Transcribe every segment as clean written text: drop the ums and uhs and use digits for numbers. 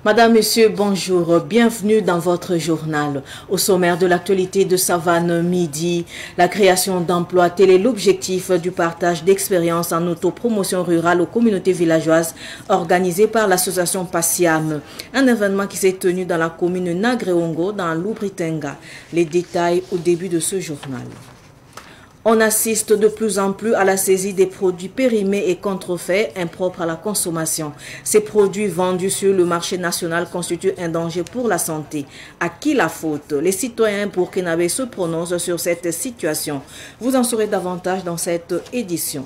Madame, Monsieur, bonjour, bienvenue dans votre journal. Au sommaire de l'actualité de Savane Midi, la création d'emplois, tel est l'objectif du partage d'expériences en autopromotion rurale aux communautés villageoises organisé par l'association Pasiam. Un événement qui s'est tenu dans la commune Nagreongo dans l'Oubri-Tenga. Les détails au début de ce journal. On assiste de plus en plus à la saisie des produits périmés et contrefaits impropres à la consommation. Ces produits vendus sur le marché national constituent un danger pour la santé. À qui la faute? Les citoyens burkinabés se prononcent sur cette situation. Vous en saurez davantage dans cette édition.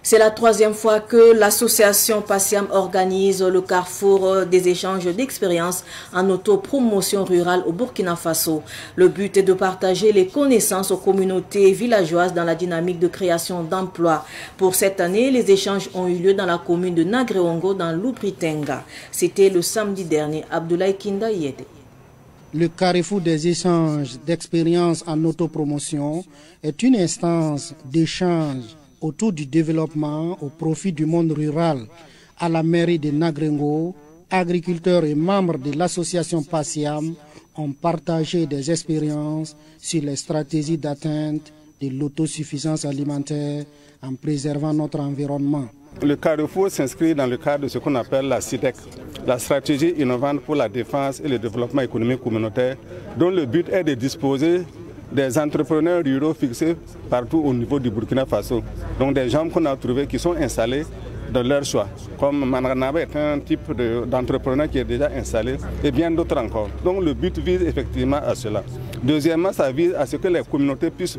C'est la troisième fois que l'association Pasiam organise le carrefour des échanges d'expériences en autopromotion rurale au Burkina Faso. Le but est de partager les connaissances aux communautés villageoises dans la dynamique de création d'emplois. Pour cette année, les échanges ont eu lieu dans la commune de Nagreongo dans l'Oubri-Tenga. C'était le samedi dernier. Abdoulaye Kinda y était. Le carrefour des échanges d'expériences en autopromotion est une instance d'échange autour du développement au profit du monde rural. À la mairie de Nagreongo, agriculteurs et membres de l'association Pasiam ont partagé des expériences sur les stratégies d'atteinte de l'autosuffisance alimentaire en préservant notre environnement. Le carrefour s'inscrit dans le cadre de ce qu'on appelle la SIDEC, la stratégie innovante pour la défense et le développement économique communautaire, dont le but est de disposer des entrepreneurs ruraux fixés partout au niveau du Burkina Faso. Donc des gens qu'on a trouvés qui sont installés de leur choix. Comme Manranaba est un type d'entrepreneur qui est déjà installé et bien d'autres encore. Donc le but vise effectivement à cela. Deuxièmement, ça vise à ce que les communautés puissent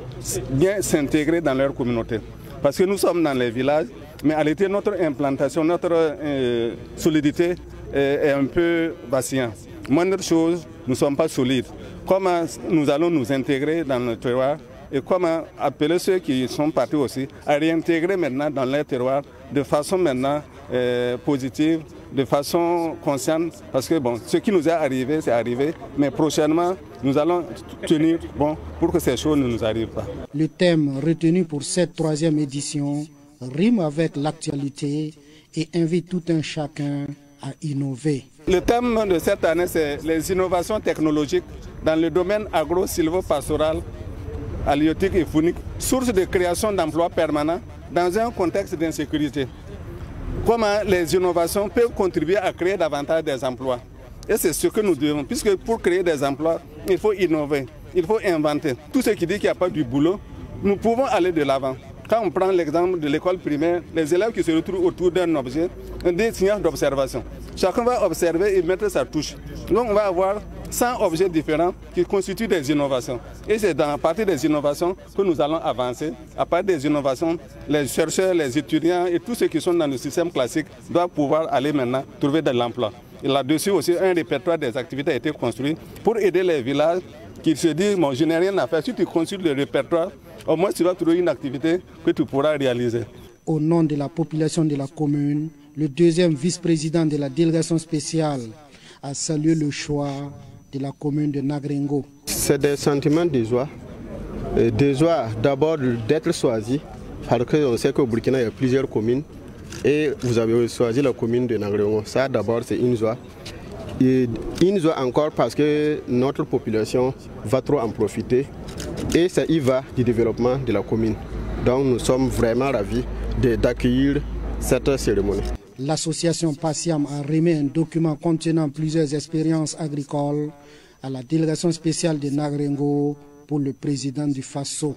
bien s'intégrer dans leur communauté. Parce que nous sommes dans les villages, mais à l'été, notre implantation, notre solidité est un peu vacillante. Moindre chose, nous ne sommes pas solides. Comment nous allons nous intégrer dans le terroir et comment appeler ceux qui sont partis aussi à réintégrer maintenant dans leur terroir de façon maintenant positive, de façon consciente, parce que bon, ce qui nous est arrivé, c'est arrivé, mais prochainement, nous allons tenir bon pour que ces choses ne nous arrivent pas. Le thème retenu pour cette troisième édition rime avec l'actualité et invite tout un chacun à innover. Le thème de cette année, c'est les innovations technologiques dans le domaine agro-silvopastoral, halieutique et faunique, source de création d'emplois permanents dans un contexte d'insécurité. Comment les innovations peuvent contribuer à créer davantage des emplois. Et c'est ce que nous devons, puisque pour créer des emplois, il faut innover, il faut inventer. Tout ce qui dit qu'il n'y a pas du boulot, nous pouvons aller de l'avant. Quand on prend l'exemple de l'école primaire, les élèves qui se retrouvent autour d'un objet, des signes d'observation. Chacun va observer et mettre sa touche. Donc on va avoir 100 objets différents qui constituent des innovations. Et c'est à partir des innovations que nous allons avancer. À partir des innovations, les chercheurs, les étudiants et tous ceux qui sont dans le système classique doivent pouvoir aller maintenant trouver de l'emploi. Et là-dessus aussi, un répertoire des activités a été construit pour aider les villages qui se disent, bon, je n'ai rien à faire. Si tu construis le répertoire, au moins tu vas trouver une activité que tu pourras réaliser. Au nom de la population de la commune, le deuxième vice-président de la délégation spéciale a salué le choix de la commune de Nagreongo. C'est des sentiments de joie. De joie d'abord d'être choisi, parce qu'on sait qu'au Burkina il y a plusieurs communes et vous avez choisi la commune de Nagreongo. Ça d'abord c'est une joie. Et une joie encore parce que notre population va trop en profiter et ça y va du développement de la commune. Donc nous sommes vraiment ravis d'accueillir cette cérémonie. L'association Pasiam a remis un document contenant plusieurs expériences agricoles à la délégation spéciale de Nagreongo pour le président du Faso.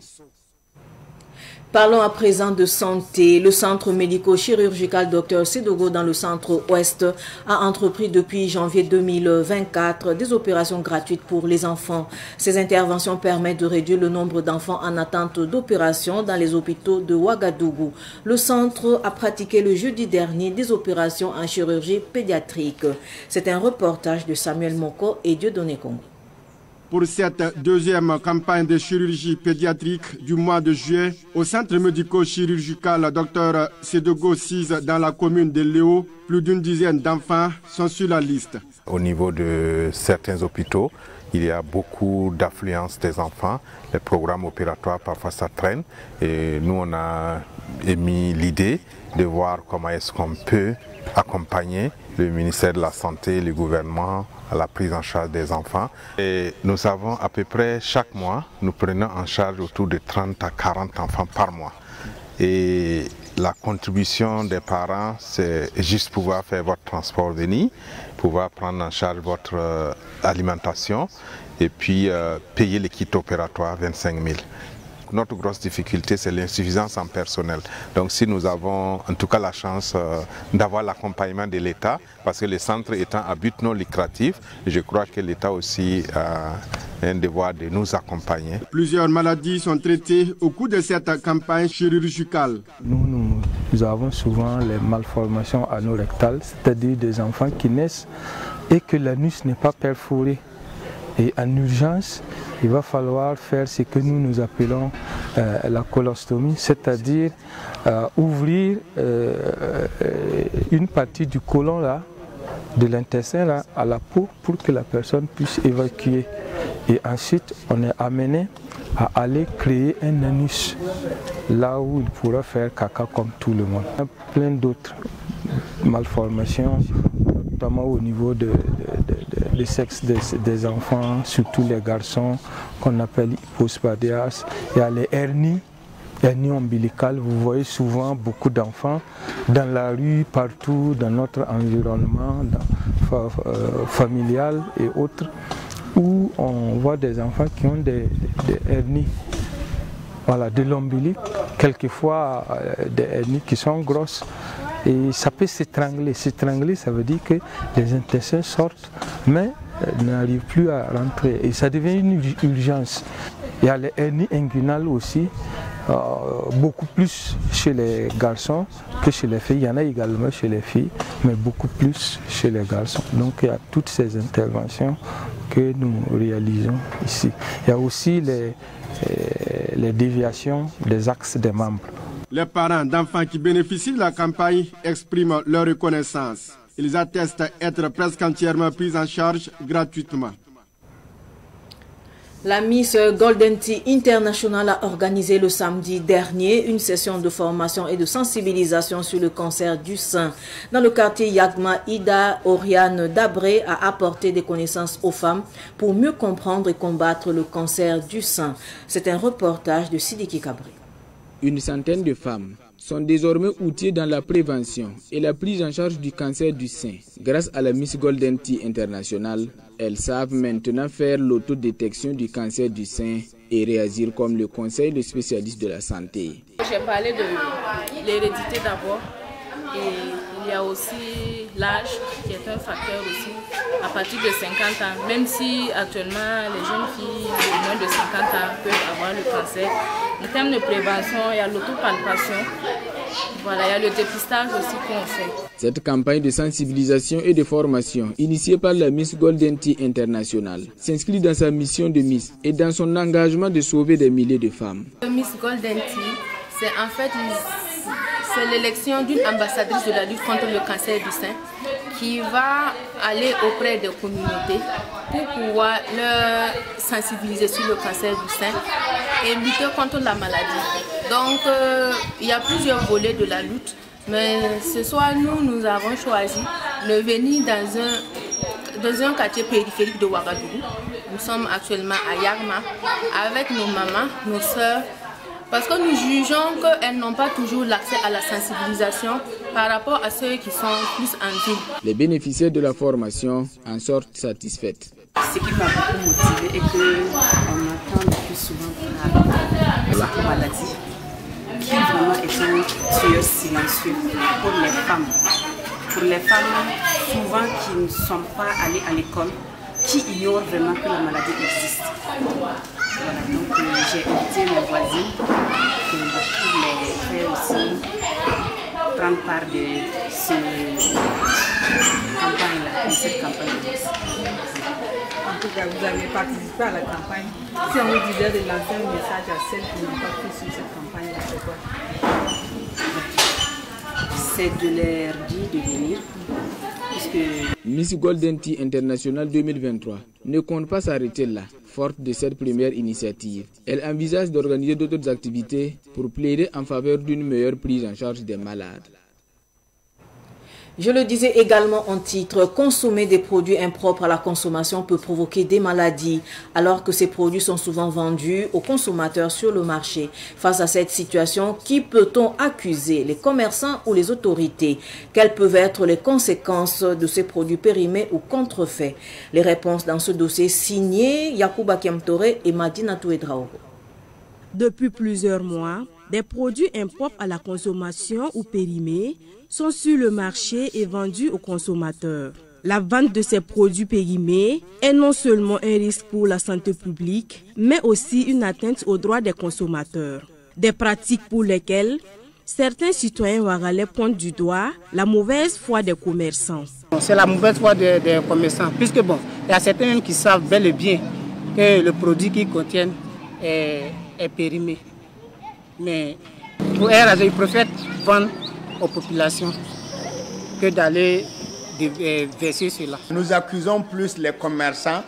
Parlons à présent de santé. Le centre médico-chirurgical Dr Sedogo dans le centre-ouest a entrepris depuis janvier 2024 des opérations gratuites pour les enfants. Ces interventions permettent de réduire le nombre d'enfants en attente d'opération dans les hôpitaux de Ouagadougou. Le centre a pratiqué le jeudi dernier des opérations en chirurgie pédiatrique. C'est un reportage de Samuel Moko et Dieudonné Congo. Pour cette deuxième campagne de chirurgie pédiatrique du mois de juillet, au centre médico-chirurgical Dr Sedogo 6 dans la commune de Léo, plus d'une dizaine d'enfants sont sur la liste. Au niveau de certains hôpitaux, il y a beaucoup d'affluence des enfants. Les programmes opératoires, parfois ça traîne. Et nous, on a émis l'idée de voir comment est-ce qu'on peut accompagner le ministère de la Santé, le gouvernement à la prise en charge des enfants. Et nous avons à peu près chaque mois, nous prenons en charge autour de 30 à 40 enfants par mois. Et la contribution des parents, c'est juste pouvoir faire votre transport de nuit, pouvoir prendre en charge votre alimentation et puis payer les kits opératoires 25 000. Notre grosse difficulté, c'est l'insuffisance en personnel. Donc si nous avons en tout cas la chance d'avoir l'accompagnement de l'État, parce que le centre étant à but non lucratif, je crois que l'État aussi a un devoir de nous accompagner. Plusieurs maladies sont traitées au cours de cette campagne chirurgicale. Nous avons souvent les malformations anorectales, c'est-à-dire des enfants qui naissent et que l'anus n'est pas perforé. Et en urgence, il va falloir faire ce que nous appelons la colostomie, c'est-à-dire ouvrir une partie du côlon là, de l'intestin là, à la peau pour que la personne puisse évacuer. Et ensuite, on est amené à aller créer un anus là où il pourra faire caca comme tout le monde. Il y a plein d'autres malformations, notamment au niveau du sexe des enfants, surtout les garçons, qu'on appelle hypospadias. Il y a les hernies ombilicales. Vous voyez souvent beaucoup d'enfants dans la rue, partout, dans notre environnement familial et autres, où on voit des enfants qui ont des hernies. Voilà, de l'ombilic, quelquefois des hernies qui sont grosses. Et ça peut s'étrangler. S'étrangler, ça veut dire que les intestins sortent, mais n'arrivent plus à rentrer. Et ça devient une urgence. Il y a les hernies inguinales aussi, beaucoup plus chez les garçons que chez les filles. Il y en a également chez les filles, mais beaucoup plus chez les garçons. Donc il y a toutes ces interventions que nous réalisons ici. Il y a aussi les déviations des axes des membres. Les parents d'enfants qui bénéficient de la campagne expriment leur reconnaissance. Ils attestent être presque entièrement pris en charge gratuitement. La Miss Golden Tea International a organisé le samedi dernier une session de formation et de sensibilisation sur le cancer du sein. Dans le quartier Yagma, Ida Oriane Dabré a apporté des connaissances aux femmes pour mieux comprendre et combattre le cancer du sein. C'est un reportage de Sidiki Kabri. Une centaine de femmes sont désormais outillées dans la prévention et la prise en charge du cancer du sein. Grâce à la Miss Golden Tea International, elles savent maintenant faire l'autodétection du cancer du sein et réagir comme le conseille le spécialiste de la santé. J'ai parlé de l'hérédité d'abord et il y a aussi l'âge qui est un facteur aussi à partir de 50 ans. Même si actuellement les jeunes filles de moins de 50 ans peuvent avoir le cancer. En termes de prévention, il y a l'autopalpation. Voilà, il y a le dépistage aussi qu'on fait. Cette campagne de sensibilisation et de formation, initiée par la Miss Golden Tea International, s'inscrit dans sa mission de Miss et dans son engagement de sauver des milliers de femmes. Miss Golden Tea, c'est en fait l'élection d'une ambassadrice de la lutte contre le cancer du sein qui va aller auprès des communautés pour pouvoir leur sensibiliser sur le cancer du sein et lutter contre la maladie. Donc, il y a plusieurs volets de la lutte, mais ce soir, nous avons choisi de venir dans un quartier périphérique de Ouagadougou. Nous sommes actuellement à Yagma avec nos mamans, nos sœurs, parce que nous jugeons qu'elles n'ont pas toujours l'accès à la sensibilisation par rapport à ceux qui sont plus en ville. Les bénéficiaires de la formation en sortent satisfaites. Ce qui m'a beaucoup motivée est qu'on entend le plus souvent parler de la maladie, qui vraiment est un tueur silencieux pour les femmes. Pour les femmes, souvent qui ne sont pas allées à l'école, qui ignorent vraiment que la maladie existe. Voilà, donc j'ai invité mes voisines pour les faire aussi prendre part de cette campagne En tout cas, vous avez participé à la campagne. Si on vous disait de lancer un message à celles qui n'ont pas pris sur cette campagne, c'est quoi? C'est de leur dire de venir. Miss Golden Tea International 2023 ne compte pas s'arrêter là. Forte de cette première initiative, elle envisage d'organiser d'autres activités pour plaider en faveur d'une meilleure prise en charge des malades. Je le disais également en titre, consommer des produits impropres à la consommation peut provoquer des maladies, alors que ces produits sont souvent vendus aux consommateurs sur le marché. Face à cette situation, qui peut-on accuser, les commerçants ou les autorités? Quelles peuvent être les conséquences de ces produits périmés ou contrefaits? Les réponses dans ce dossier signé Yacouba Kiamtore et Madina Touedrao. Depuis plusieurs mois, des produits impropres à la consommation ou périmés sont sur le marché et vendus aux consommateurs. La vente de ces produits périmés est non seulement un risque pour la santé publique, mais aussi une atteinte aux droits des consommateurs. Des pratiques pour lesquelles certains citoyens ouagalais pointent du doigt la mauvaise foi des commerçants. C'est la mauvaise foi des commerçants, puisque il y a certains même qui savent bel et bien que le produit qu'ils contiennent est périmé. Mais pour eux, ils préfèrent vendre aux populations que d'aller verser cela. Nous accusons plus les commerçants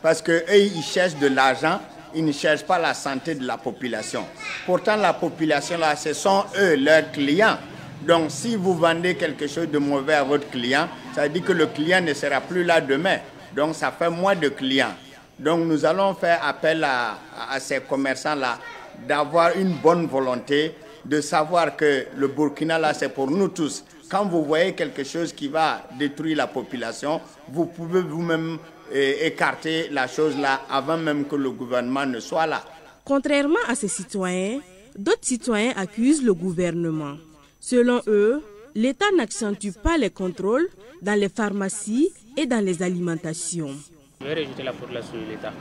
parce qu'eux, ils cherchent de l'argent, ils ne cherchent pas la santé de la population. Pourtant, la population, là, ce sont eux, leurs clients. Donc, si vous vendez quelque chose de mauvais à votre client, ça veut dire que le client ne sera plus là demain. Donc, ça fait moins de clients. Donc, nous allons faire appel à ces commerçants-là d'avoir une bonne volonté, de savoir que le Burkina, là, c'est pour nous tous. Quand vous voyez quelque chose qui va détruire la population, vous pouvez vous-même écarter la chose là avant même que le gouvernement ne soit là. Contrairement à ces citoyens, d'autres citoyens accusent le gouvernement. Selon eux, l'État n'accentue pas les contrôles dans les pharmacies et dans les alimentations. Je vais rejeter la faute là sur l'État.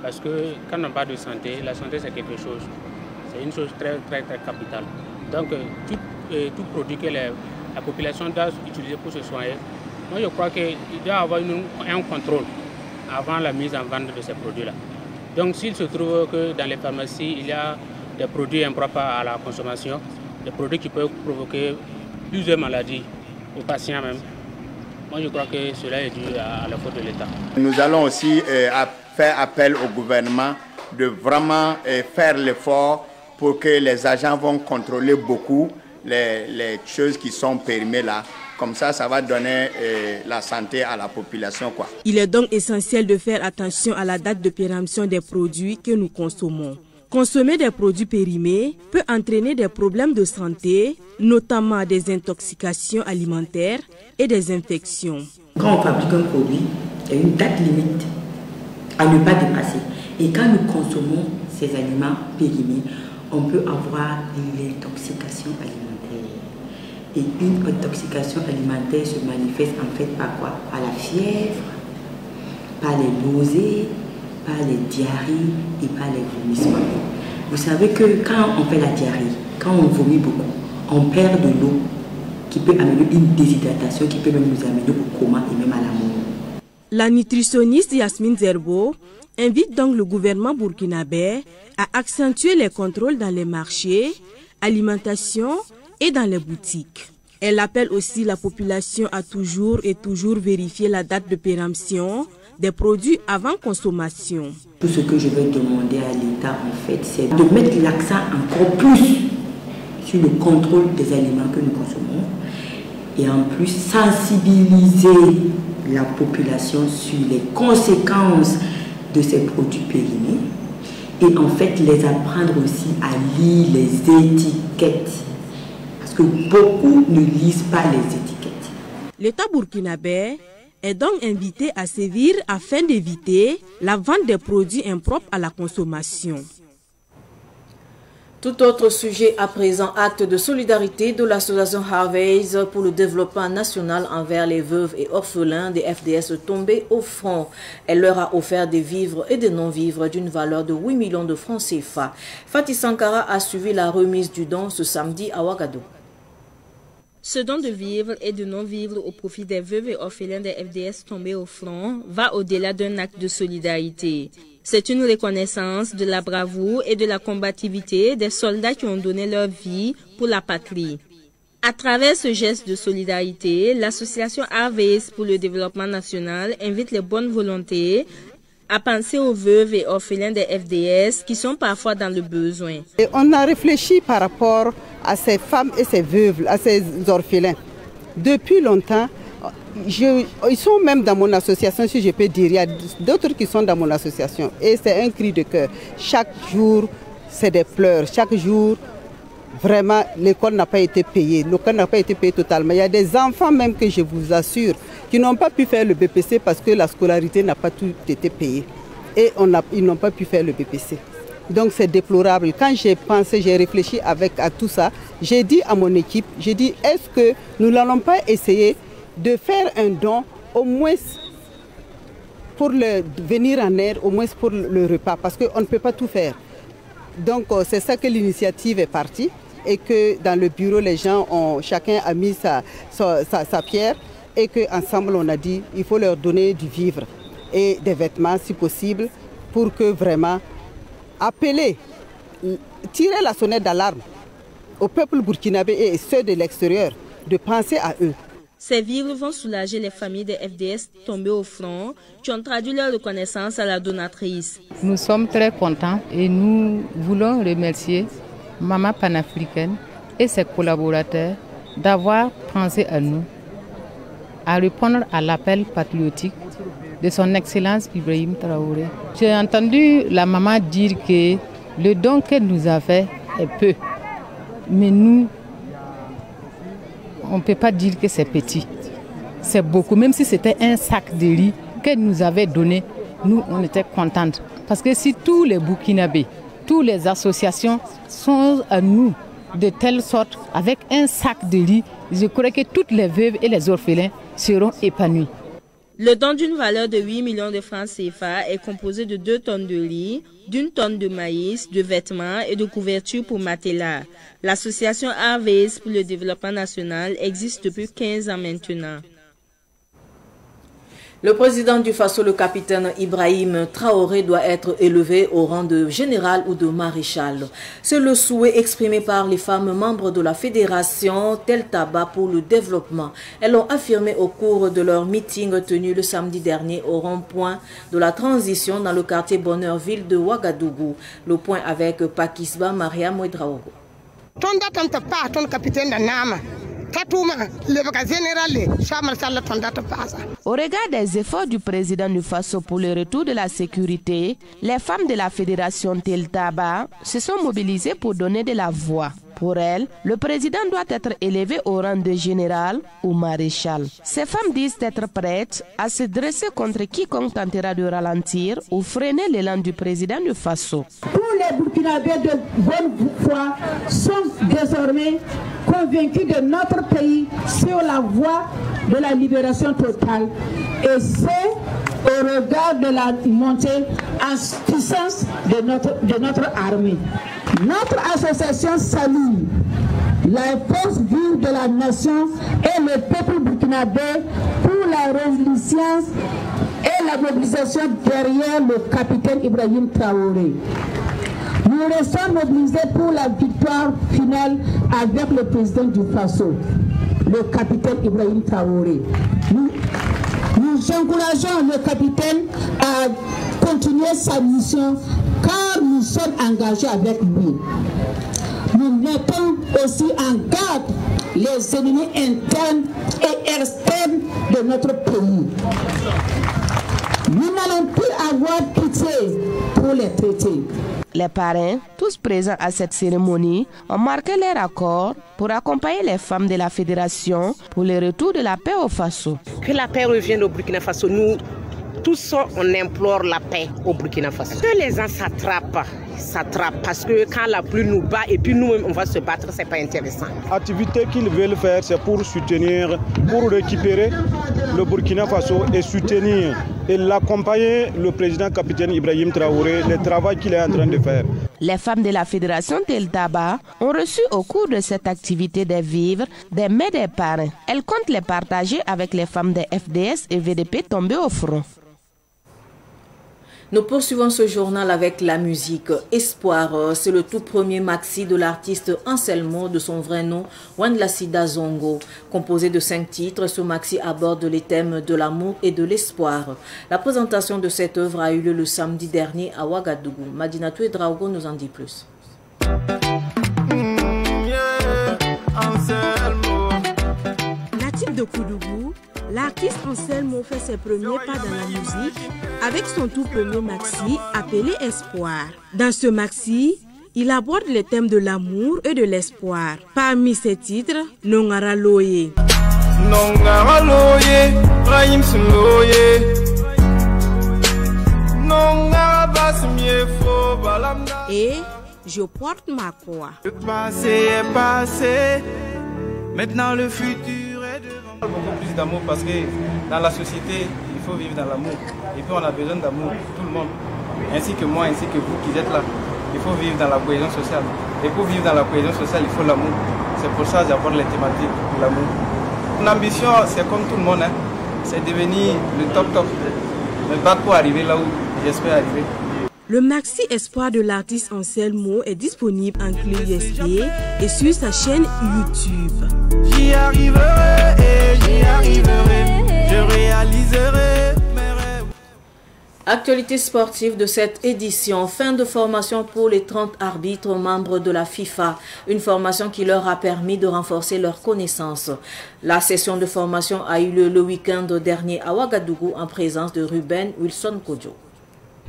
Parce que quand on parle de santé, la santé c'est quelque chose. C'est une chose très capitale. Donc tout produit que la population doit utiliser pour se soigner, moi je crois qu'il doit y avoir un contrôle avant la mise en vente de ces produits-là. Donc s'il se trouve que dans les pharmacies, il y a des produits impropres à la consommation, des produits qui peuvent provoquer plusieurs maladies aux patients même, moi je crois que cela est dû à la faute de l'État. Nous allons aussi faire appel au gouvernement de vraiment faire l'effort pour que les agents vont contrôler beaucoup les choses qui sont périmées là. Comme ça va donner la santé à la population, quoi. Il est donc essentiel de faire attention à la date de péremption des produits que nous consommons. Consommer des produits périmés peut entraîner des problèmes de santé, notamment des intoxications alimentaires et des infections. Quand on fabrique un produit, il y a une date limite à ne pas dépasser. Et quand nous consommons ces aliments périmés, on peut avoir l'intoxication alimentaire. Et une intoxication alimentaire se manifeste en fait par quoi? Par la fièvre, par les nausées, par les diarrhées et par les vomissements. Vous savez que quand on fait la diarrhée, quand on vomit beaucoup, on perd de l'eau qui peut amener une déshydratation, qui peut même nous amener au coma et même à la mort. La nutritionniste Yasmine Zerbo invite donc le gouvernement burkinabé à accentuer les contrôles dans les marchés, alimentation et dans les boutiques. Elle appelle aussi la population à toujours vérifier la date de péremption des produits avant consommation. Tout ce que je vais demander à l'État en fait, c'est de mettre l'accent encore plus sur le contrôle des aliments que nous consommons et en plus sensibiliser la population sur les conséquences de ces produits périmés et en fait les apprendre aussi à lire les étiquettes parce que beaucoup ne lisent pas les étiquettes. L'État burkinabé est donc invité à sévir afin d'éviter la vente des produits impropres à la consommation. Tout autre sujet à présent, acte de solidarité de l'association Harveys pour le développement national envers les veuves et orphelins des FDS tombés au front. Elle leur a offert des vivres et des non-vivres d'une valeur de 8 millions de francs CFA. Fatih Sankara a suivi la remise du don ce samedi à Ouagadougou. Ce don de vivres et de non-vivres au profit des veuves et orphelins des FDS tombés au front va au-delà d'un acte de solidarité. C'est une reconnaissance de la bravoure et de la combativité des soldats qui ont donné leur vie pour la patrie. À travers ce geste de solidarité, l'association Harveys pour le développement national invite les bonnes volontés à penser aux veuves et orphelins des FDS qui sont parfois dans le besoin. Et on a réfléchi par rapport à ces femmes et ces veuves, à ces orphelins. depuis longtemps. Ils sont même dans mon association, si je peux dire. Il y a d'autres qui sont dans mon association. Et c'est un cri de cœur. Chaque jour, c'est des pleurs. Chaque jour, vraiment, l'école n'a pas été payée. L'école n'a pas été payée totalement. Il y a des enfants même que je vous assure qui n'ont pas pu faire le BPC parce que la scolarité n'a pas tout été payée. Et ils n'ont pas pu faire le BPC. Donc c'est déplorable. Quand j'ai pensé, j'ai réfléchi à tout ça, j'ai dit à mon équipe, j'ai dit, est-ce que nous n'allons pas essayer de faire un don, au moins pour venir en aide, au moins pour le repas, parce qu'on ne peut pas tout faire. Donc c'est ça que l'initiative est partie et que dans le bureau, les gens chacun a mis sa pierre et qu'ensemble on a dit il faut leur donner du vivre et des vêtements si possible pour que vraiment appeler, tirer la sonnette d'alarme au peuple burkinabé et ceux de l'extérieur de penser à eux. Ces vivres vont soulager les familles des FDS tombées au front qui ont traduit leur reconnaissance à la donatrice. Nous sommes très contents et nous voulons remercier Maman Panafricaine et ses collaborateurs d'avoir pensé à nous, à répondre à l'appel patriotique de son Excellence Ibrahim Traoré. J'ai entendu la maman dire que le don qu'elle nous a fait est peu, mais nous, on ne peut pas dire que c'est petit. C'est beaucoup, même si c'était un sac de riz qu'elle nous avait donné, nous, on était contentes. Parce que si tous les Burkinabés, toutes les associations sont à nous de telle sorte, avec un sac de riz, je crois que toutes les veuves et les orphelins seront épanouis. Le don d'une valeur de 8 millions de francs CFA est composé de 2 tonnes de riz, d'1 tonne de maïs, de vêtements et de couvertures pour matelas. L'association AVS pour le développement national existe depuis 15 ans maintenant. Le président du Faso, le capitaine Ibrahim Traoré, doit être élevé au rang de général ou de maréchal. C'est le souhait exprimé par les femmes membres de la fédération Tel Taba pour le développement. Elles l'ont affirmé au cours de leur meeting tenu le samedi dernier au rond-point de la transition dans le quartier Bonheurville de Ouagadougou. Le point avec Pakisba Maria Mouedraogo. Au regard des efforts du président du Faso pour le retour de la sécurité, les femmes de la fédération Tel Taba se sont mobilisées pour donner de la voix. Pour elles, le président doit être élevé au rang de général ou maréchal. Ces femmes disent être prêtes à se dresser contre quiconque tentera de ralentir ou freiner l'élan du président du Faso. Tous les Burkinabés de bonne foi sont désormais convaincus de notre pays sur la voie de la libération totale. Et c'est au regard de la montée en puissance de notre armée. Notre association salue la force vive de la nation et le peuple burkinabé pour la résilience et la mobilisation derrière le capitaine Ibrahim Traoré. Nous restons mobilisés pour la victoire finale avec le président du Faso, le capitaine Ibrahim Traoré. Nous encourageons le capitaine à continuer sa mission car nous sommes engagés avec lui. Nous mettons aussi en garde les ennemis internes et externes de notre pays. Nous n'allons plus avoir pitié pour les traiter. Les parrains, tous présents à cette cérémonie, ont marqué leur accord pour accompagner les femmes de la fédération pour le retour de la paix au Faso. Que la paix revienne au Burkina Faso. Nous, tous, on implore la paix au Burkina Faso. Que les gens s'attrapent parce que quand la pluie nous bat et puis nous-mêmes on va se battre, c'est pas intéressant. L'activité qu'ils veulent faire, c'est pour soutenir, pour récupérer le Burkina Faso et soutenir et l'accompagner le président capitaine Ibrahim Traoré, le travail qu'il est en train de faire. Les femmes de la fédération Tel Taba ont reçu au cours de cette activité des vivres, des mets des parrains. Elles comptent les partager avec les femmes des FDS et VDP tombées au front. Nous poursuivons ce journal avec la musique. Espoir, c'est le tout premier maxi de l'artiste Anselmo, de son vrai nom, Wandlasida Zongo. Composé de 5 titres, ce maxi aborde les thèmes de l'amour et de l'espoir. La présentation de cette œuvre a eu lieu le samedi dernier à Ouagadougou. Madina Touedraogo nous en dit plus. Natif de Koudougou, l'artiste Anselmo fait ses premiers pas dans la musique avec son tout premier maxi appelé Espoir. Dans ce maxi, il aborde les thèmes de l'amour et de l'espoir. Parmi ses titres, Nongara Loye. Nongara Loye, Rahim Loye. Nongara Basmie Fo Balamda. Et Je porte ma croix. Le passé est passé, maintenant le futur est devant. Beaucoup plus d'amour parce que dans la société, il faut vivre dans l'amour. Et puis on a besoin d'amour, tout le monde. Ainsi que moi, ainsi que vous qui êtes là. Il faut vivre dans la cohésion sociale. Et pour vivre dans la cohésion sociale, il faut l'amour. C'est pour ça que j'aborde les thématiques de l'amour. Mon ambition, c'est comme tout le monde, hein. C'est devenir le top. Mais pas pour arriver là où j'espère arriver. Le maxi Espoir de l'artiste Anselmo est disponible en clé USB et sur sa chaîne YouTube. J'y arriverai et j'y arriverai, je réaliserai mes rêves. Actualité sportive de cette édition, fin de formation pour les 30 arbitres membres de la FIFA, une formation qui leur a permis de renforcer leurs connaissances. La session de formation a eu lieu le week-end dernier à Ouagadougou en présence de Ruben Wilson Kodjo.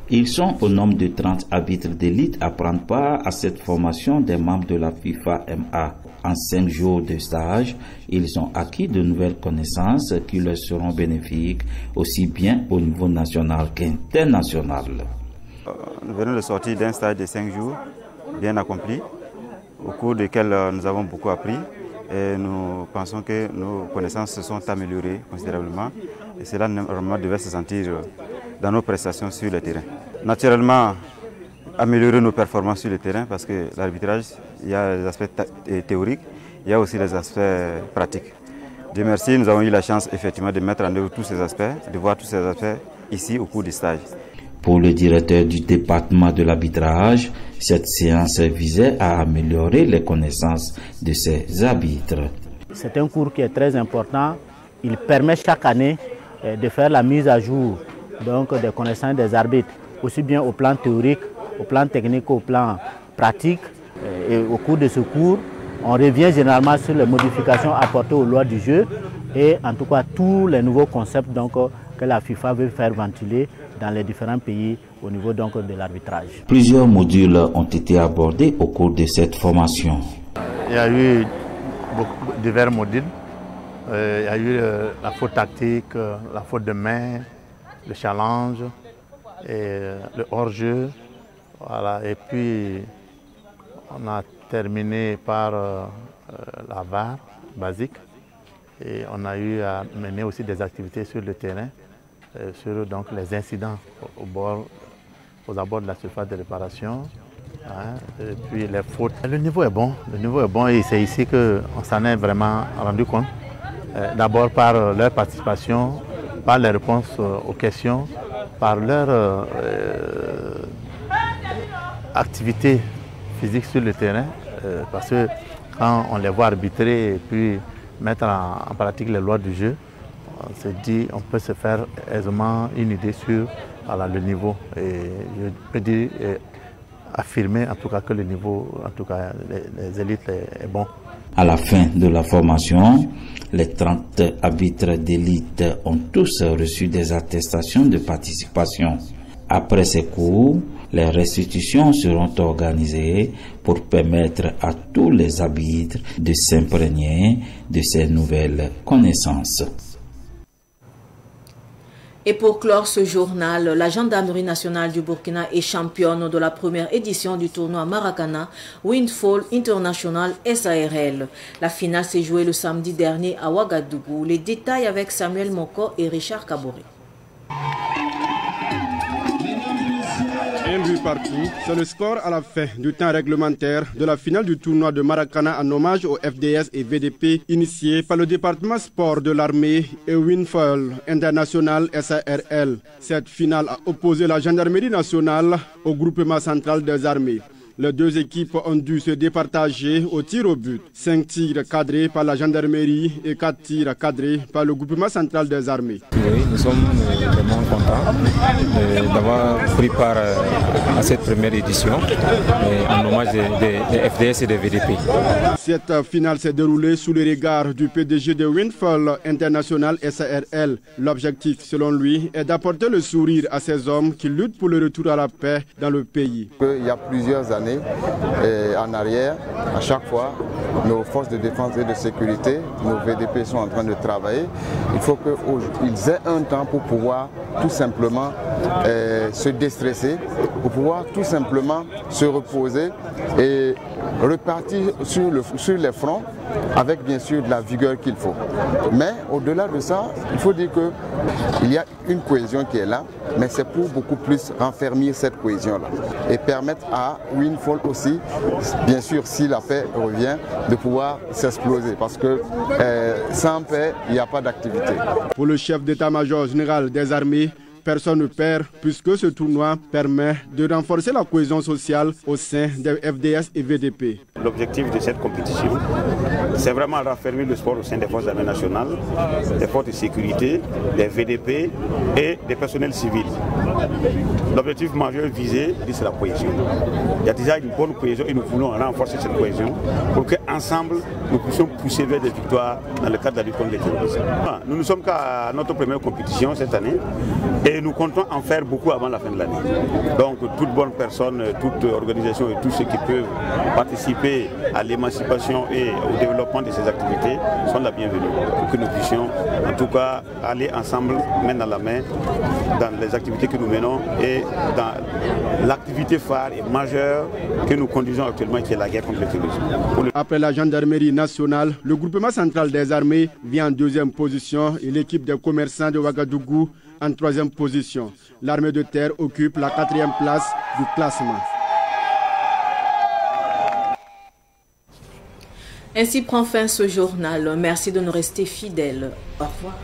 Ils sont au nombre de 30 arbitres d'élite à prendre part à cette formation des membres de la FIFA MA. En 5 jours de stage, ils ont acquis de nouvelles connaissances qui leur seront bénéfiques aussi bien au niveau national qu'international. Nous venons de sortir d'un stage de 5 jours bien accompli, au cours duquel nous avons beaucoup appris et nous pensons que nos connaissances se sont améliorées considérablement et cela normalement devait se sentir dans nos prestations sur le terrain. Naturellement, améliorer nos performances sur le terrain parce que l'arbitrage, il y a les aspects théoriques, il y a aussi les aspects pratiques. Dieu merci, nous avons eu la chance effectivement de mettre en œuvre tous ces aspects, de voir tous ces aspects ici au cours du stage. Pour le directeur du département de l'arbitrage, cette séance visait à améliorer les connaissances de ces arbitres. C'est un cours qui est très important. Il permet chaque année de faire la mise à jour donc, des connaissances des arbitres, aussi bien au plan théorique, au plan technique, au plan pratique. Et au cours de ce cours, on revient généralement sur les modifications apportées aux lois du jeu et en tout cas tous les nouveaux concepts donc, que la FIFA veut faire ventiler dans les différents pays au niveau donc, de l'arbitrage. Plusieurs modules ont été abordés au cours de cette formation. Il y a eu divers modules. Il y a eu la faute tactique, la faute de main, le challenge, et le hors-jeu. Voilà. Et puis on a terminé par la VAR basique. Et on a eu à mener aussi des activités sur le terrain, sur donc, les incidents aux abords de la surface de réparation. Hein, et puis les fautes. Le niveau est bon et c'est ici qu'on s'en est vraiment rendu compte. D'abord par leur participation, par les réponses aux questions, par leur activité physique sur le terrain, parce que quand on les voit arbitrer et puis mettre en pratique les lois du jeu, on se dit on peut se faire aisément une idée sur voilà, le niveau. Et je peux dire, affirmer en tout cas que le niveau, en tout cas les élites est bon. À la fin de la formation, les 30 arbitres d'élite ont tous reçu des attestations de participation. Après ces cours, les restitutions seront organisées pour permettre à tous les arbitres de s'imprégner de ces nouvelles connaissances. Et pour clore ce journal, la Gendarmerie nationale du Burkina est championne de la première édition du tournoi Maracana Windfall International SARL. La finale s'est jouée le samedi dernier à Ouagadougou. Les détails avec Samuel Moko et Richard Kaboré. Un but partout, c'est le score à la fin du temps réglementaire de la finale du tournoi de Maracana en hommage au FDS et VDP initié par le département sport de l'armée et Windfall International SARL. Cette finale a opposé la gendarmerie nationale au groupement central des armées. Les deux équipes ont dû se départager au tir au but. 5 tirs cadrés par la gendarmerie et 4 tirs cadrés par le groupement central des armées. Oui, nous sommes vraiment contents d'avoir pris part à cette première édition en hommage des FDS et des VDP. Cette finale s'est déroulée sous le regard du PDG de Windfall International SARL. L'objectif, selon lui, est d'apporter le sourire à ces hommes qui luttent pour le retour à la paix dans le pays. Il y a plusieurs années en arrière, à chaque fois, nos forces de défense et de sécurité, nos VDP sont en train de travailler. Il faut qu'ils aient un temps pour pouvoir tout simplement se déstresser, pour pouvoir tout simplement se reposer et repartir sur les fronts avec bien sûr de la vigueur qu'il faut. Mais au-delà de ça, il faut dire qu'il y a une cohésion qui est là, mais c'est pour beaucoup plus renfermir cette cohésion-là et permettre à Windfall aussi, bien sûr si la paix revient, de pouvoir s'exploser parce que sans paix, il n'y a pas d'activité. Pour le chef d'état-major général des armées, personne ne perd puisque ce tournoi permet de renforcer la cohésion sociale au sein des FDS et VDP. L'objectif de cette compétition, c'est vraiment raffermir le sport au sein des forces armées nationales, des forces de sécurité, des VDP et des personnels civils. L'objectif majeur visé, c'est la cohésion. Il y a déjà une bonne cohésion et nous voulons renforcer cette cohésion pour qu'ensemble, nous puissions pousser vers des victoires dans le cadre de la lutte contre le terrorisme. Nous ne sommes qu'à notre première compétition cette année et nous comptons en faire beaucoup avant la fin de l'année. Donc toute bonne personne, toute organisation et tous ceux qui peuvent participer à l'émancipation et au développement de ces activités sont la bienvenue pour que nous puissions en tout cas aller ensemble, main dans la main, dans les activités que nous menons et dans l'activité phare et majeure que nous conduisons actuellement qui est la guerre contre le terrorisme. Après la gendarmerie nationale, le groupement central des armées vient en deuxième position et l'équipe des commerçants de Ouagadougou en troisième position. L'armée de terre occupe la 4e place du classement. Ainsi prend fin ce journal. Merci de nous rester fidèles. Au revoir.